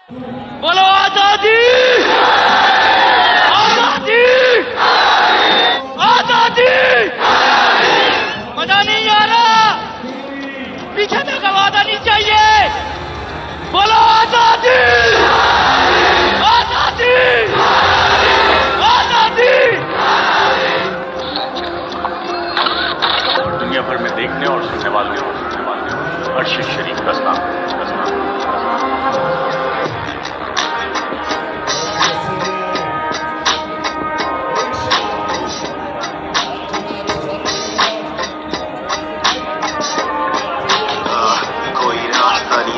बोलो आजादी, आजादी, आजादी। मजा नहीं आ रहा, पीछे तक आवाज आनी चाहिए। बोलो आजादी, आजादी, आजादी। दुनिया भर में देखने और सुनने वाले अर्शद शरीफ का सलाम।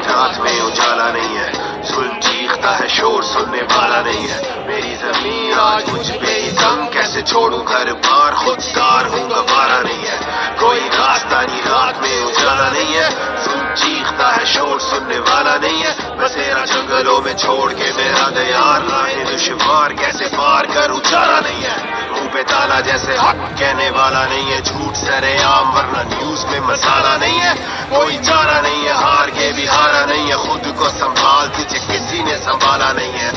रात में उजाला नहीं है, जुल्म चीखता है, शोर सुनने वाला नहीं है। मेरी जमीन आज मुझ पे ही तंग, कैसे छोड़ूं घर बार, खुददार हूँ गवारा नहीं है। कोई रास्ता नहीं, रात में उजाला नहीं है, जुल्म चीखता है, शोर सुनने वाला नहीं है। बसेरा जंगलों में छोड़ के मेरा दयार, राहें दुश्वार कैसे पार करूं चारा नहीं है। मुंह पे ताला जैसे हक कहने वाला नहीं है, झूठ सरेआम वरना न्यूज में मसाला नहीं है। कोई चारा नहीं है, हार के भी हारा नहीं है, खुद को संभाल तुझे किसी ने संभाला नहीं है।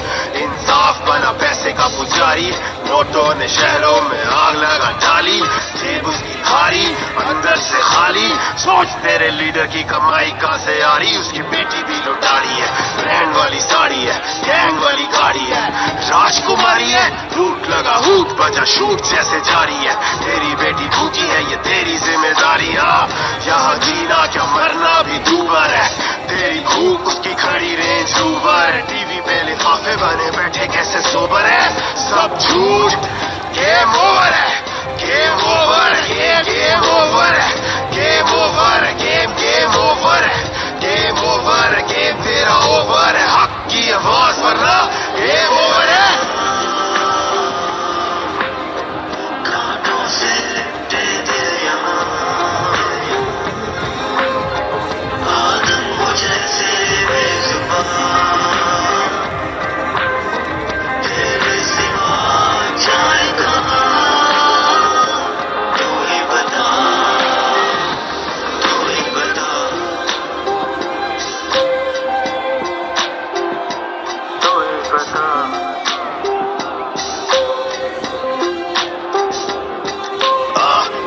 इंसाफ बना पैसे का पुजारी, नोटों ने शहरों में आग लगा डाली, जेब उसकी खाली अंदर से खाली। सोच तेरे लीडर की कमाई कहां से आ रही, उसकी बेटी भी लुटारी है, ब्रांड वाली साड़ी है, गैंग वाली गाड़ी है, राजकुमारी है, लूट लगा हूट बजा शूट जैसे जारी है। तेरी बेटी भूखी है, ये तेरी जिम्मेदारी। यहाँ जीना क्या मरना भी दूबर है, तेरी भूख उसकी खड़ी रेंज रूबर है। टीवी पे लिफाफे बने बैठे कैसे सोबर है, सब झूठ। गेम ओवर है, गेम ओवर है, गेम ओवर है, गेम ओवर है, गेम ओवर है, गेम ओवर है, गेम तेरा ओवर है। हक की आवाज वरना गेम ओवर है।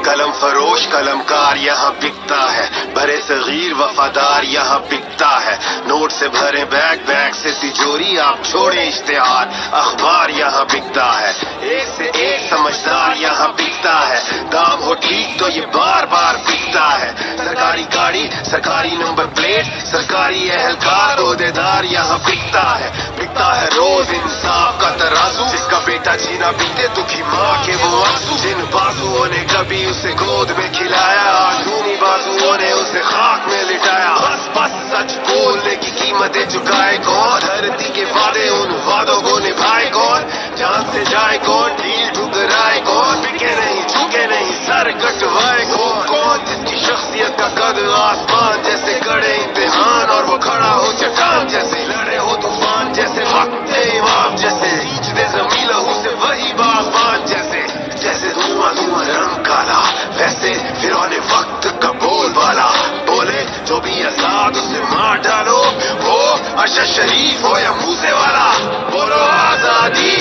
कलम फरोश कलमकार यहाँ बिकता है, बड़े सगीर वफादार यहाँ बिकता है। नोट से भरे बैग, बैग से तिजोरी, आप छोड़े इश्तेहार, अखबार यहाँ बिकता है। एक से एक समझदार यहाँ बिकता है, दाम हो ठीक तो ये बार बार बिकता है। सरकारी गाड़ी, सरकारी नंबर प्लेट, सरकारी एहलकार, ओहदेदार यहाँ बिकता है। बिकता है रोज इंसाफ का तराजू, जिसका बेटा जीना बीते दुखी माँ के वो आंसू। जिन बाजुओं ने कभी उसे गोद में खिलाया, आजूनी बाजुओं ने उसे खाक में लिटाया। बस बस सच बोलने की कीमतें चुकाए कौन, धरती के वादे उन वादों को निभाए कौन, जान से जाए कौन, डील ठुकराए कौन, बिके नहीं झुके नहीं सर कटवाए कौन। कौन जिसकी शख्सियत का कद आसमान जैसे कड़े इम्तिहान, और वो खड़ा हो चट्टान जैसे, लड़े हो तूफान जैसे, भक्ते इमाम जैसे, सींच दे जमीन लहू से वही बागबान जैसे। जैसे धुआं धुआं रंग काला, वैसे फिर आने वक्त का बोल वाला, बोले जो भी आजाद उसे मार डालो, वो अर्शद शरीफ हो या मूसे वाला। बोलो आजादी,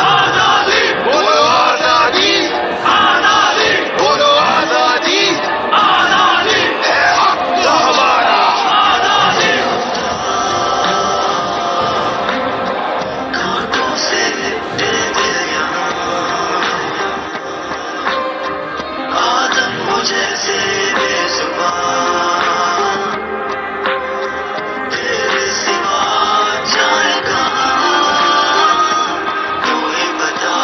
आजादी, बोलो आजादी, आजादी, बोलो आजादी, आजादी, है हक तो हमारा। आजादी कांटों से लिपटे दिल आदम मुझे से बेजुबान, तेरे सिवा जाएगा तू ही बता,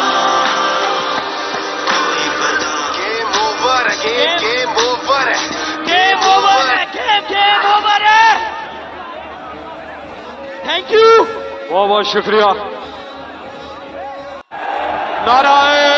तू ही बता। गेम ओवर है, गेम ओवर है, गेम ओवर है, गेम ओवर है। थैंक यू, बहुत बहुत शुक्रिया। नारायण